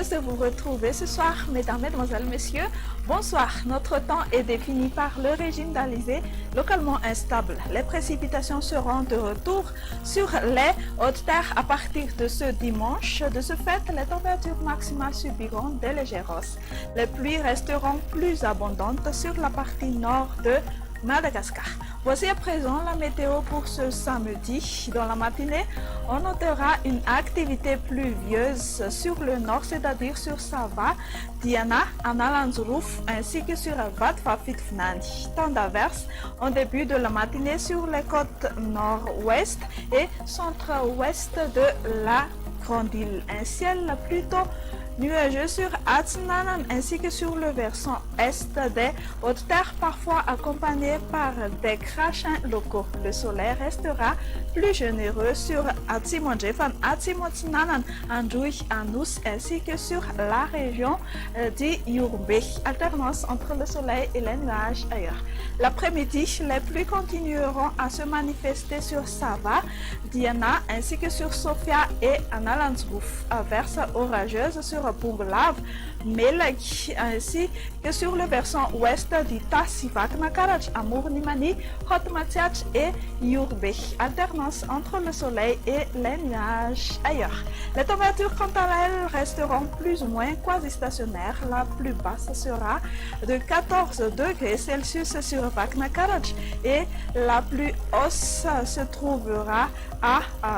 heureuse de vous retrouver ce soir, mesdames, mesdemoiselles, messieurs. Bonsoir. Notre temps est défini par le régime d'Alizé, localement instable. Les précipitations seront de retour sur les hautes terres à partir de ce dimanche. De ce fait, les températures maximales subiront des légères hausses. Les pluies resteront plus abondantes sur la partie nord de Madagascar. Voici à présent la météo pour ce samedi. Dans la matinée, on notera une activité pluvieuse sur le nord, c'est-à-dire sur Sava, Diana, Analanzuruf, ainsi que sur Vatfafitfnani. Temps d'averse en début de la matinée sur les côtes nord-ouest et centre-ouest de la Grande Île. Un ciel plutôt nuageux sur Atsinanan ainsi que sur le versant est des hautes terres, parfois accompagné par des crachins locaux. Le soleil restera plus généreux sur Atsimonjefan, Atsimotsinanan, Andouy, Anous ainsi que sur la région d'Iurbe. Alternance entre le soleil et les nuages ailleurs. L'après-midi, les pluies continueront à se manifester sur Sava, Diana ainsi que sur Sofia et Analanzruf. Averses orageuses sur Bunglav, Melek, ainsi que sur le versant ouest d'Ita, Sivak, Nakaraj, Amour, Nimani, Hotmatiach et Yurbe. Alternance entre le soleil et les nuages ailleurs. Les températures, quant à elles, resteront plus ou moins quasi-stationnaires. La plus basse sera de 14 degrés Celsius sur Vaknakaraj et la plus hausse se trouvera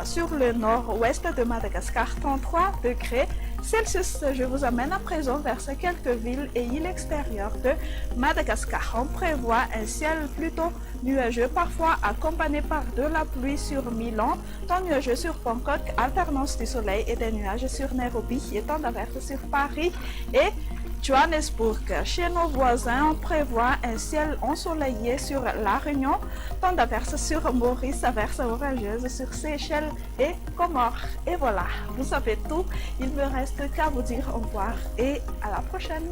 sur le nord-ouest de Madagascar, 33 degrés Celsius. Je vous amène à présent vers ces quelques villes et îles extérieures de Madagascar. On prévoit un ciel plutôt nuageux, parfois accompagné par de la pluie sur Milan, temps nuageux sur Bangkok, alternance du soleil et des nuages sur Nairobi et temps d'averse sur Paris et Johannesburg. Chez nos voisins, on prévoit un ciel ensoleillé sur La Réunion, temps d'averse sur Maurice, averse orageuse sur Seychelles et Comores. Et voilà, vous savez tout. Il me reste qu'à vous dire au revoir et à la prochaine.